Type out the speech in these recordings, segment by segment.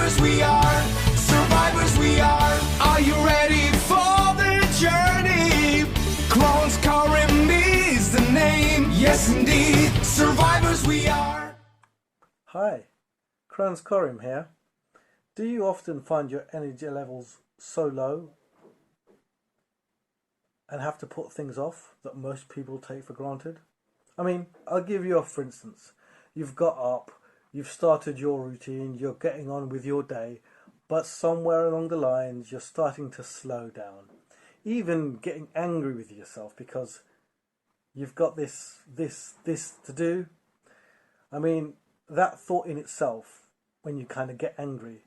Survivors we are, survivors we are. Are you ready for the journey? Clones Karim is the name, yes indeed, survivors we are. Hi, Kranz Karim here. Do you often find your energy levels so low and have to put things off that most people take for granted? I mean, I'll give you a for instance. You've got up, you've started your routine, you're getting on with your day, but somewhere along the lines you're starting to slow down. Even getting angry with yourself because you've got this to do. I mean, that thought in itself, when you kind of get angry,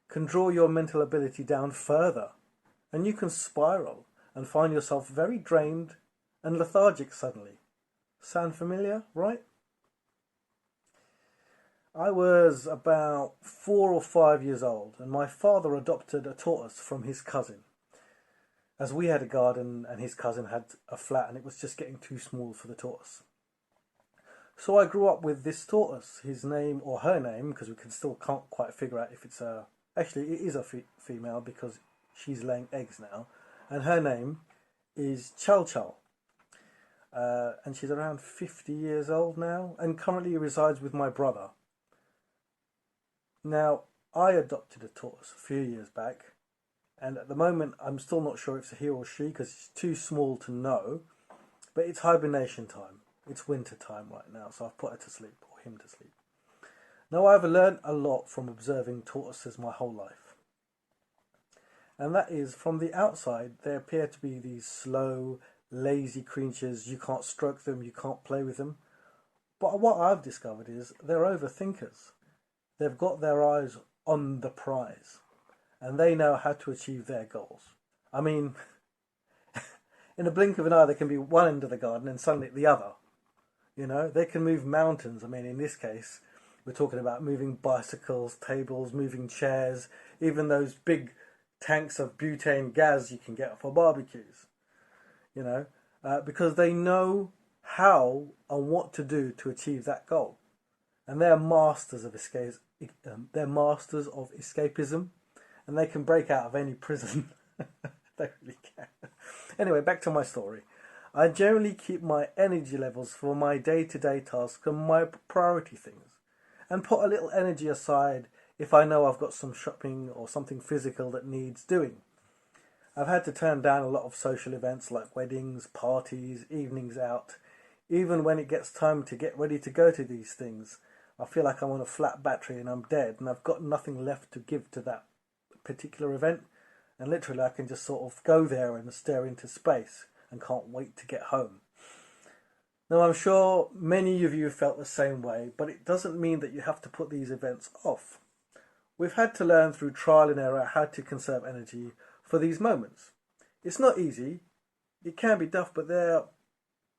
can draw your mental ability down further, and you can spiral and find yourself very drained and lethargic suddenly. Sound familiar, right? I was about 4 or 5 years old, and my father adopted a tortoise from his cousin, as we had a garden and his cousin had a flat, and it was just getting too small for the tortoise. So I grew up with this tortoise. His name, or her name, because we can't quite figure out if it's a... Actually, it is a female because she's laying eggs now. And her name is Chow Chow. And she's around 50 years old now and currently resides with my brother. Now, I adopted a tortoise a few years back. And at the moment, I'm still not sure if it's a he or she because it's too small to know. But it's hibernation time. It's winter time right now, so I've put her to sleep, or him to sleep. Now, I've learned a lot from observing tortoises my whole life. And that is, from the outside, they appear to be these slow, lazy creatures. You can't stroke them, you can't play with them. But what I've discovered is they're overthinkers. They've got their eyes on the prize, and they know how to achieve their goals. I mean, in a blink of an eye, they can be one end of the garden and suddenly at the other. You know, they can move mountains. I mean, in this case, we're talking about moving bicycles, tables, moving chairs, even those big tanks of butane gas you can get for barbecues. You know, because they know how and what to do to achieve that goal. And they're masters of escapism, and they can break out of any prison. They really can. Anyway, back to my story. I generally keep my energy levels for my day-to-day tasks and my priority things, and put a little energy aside if I know I've got some shopping or something physical that needs doing. I've had to turn down a lot of social events like weddings, parties, evenings out. Even when it gets time to get ready to go to these things, I feel like I'm on a flat battery and I'm dead and I've got nothing left to give to that particular event. And literally I can just sort of go there and stare into space and can't wait to get home. Now, I'm sure many of you felt the same way, but it doesn't mean that you have to put these events off. We've had to learn through trial and error how to conserve energy for these moments. It's not easy, it can be tough, but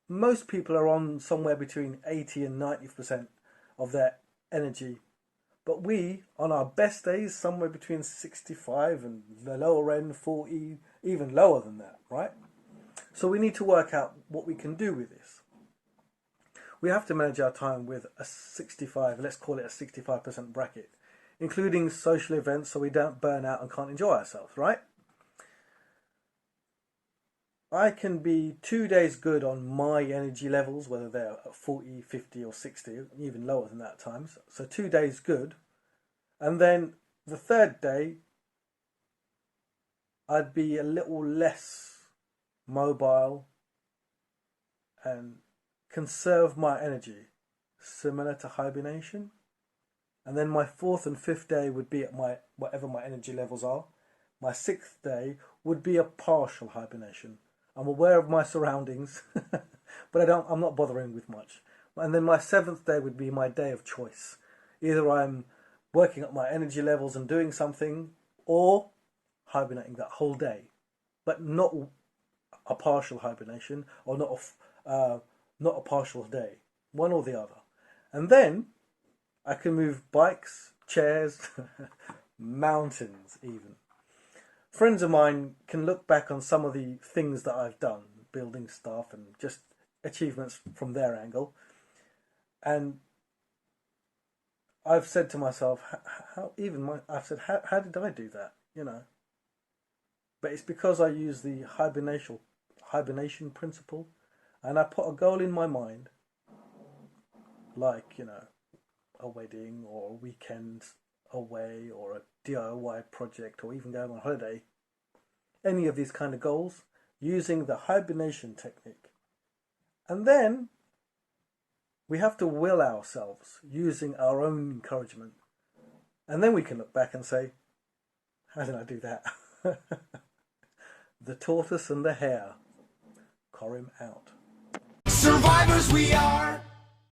most people are on somewhere between 80 and 90% of their energy. But we, on our best days, somewhere between 65 and the lower end, 40, even lower than that, right? So we need to work out what we can do with this. We have to manage our time with a 65, let's call it a 65% bracket, including social events so we don't burn out and can't enjoy ourselves, right? I can be 2 days good on my energy levels, whether they're at 40, 50 or 60, even lower than that at times. So 2 days good. And then the third day, I'd be a little less mobile and conserve my energy, similar to hibernation. And then my fourth and fifth day would be at whatever my energy levels are. My sixth day would be a partial hibernation. I'm aware of my surroundings, but I'm not bothering with much. And then my seventh day would be my day of choice. Either I'm working up my energy levels and doing something, or hibernating that whole day, but not a partial hibernation, or not a partial day, one or the other. And then I can move bikes, chairs, mountains even. Friends of mine can look back on some of the things that I've done, building stuff and just achievements from their angle, and I've said to myself, I've said, how did I do that? But it's because I use the hibernation principle, and I put a goal in my mind, like, a wedding or a weekend away or a DIY project or even going on holiday, any of these kind of goals, using the hibernation technique. And then we have to will ourselves using our own encouragement. And then we can look back and say, how did I do that? The tortoise and the hare. Corim out. Survivors we are.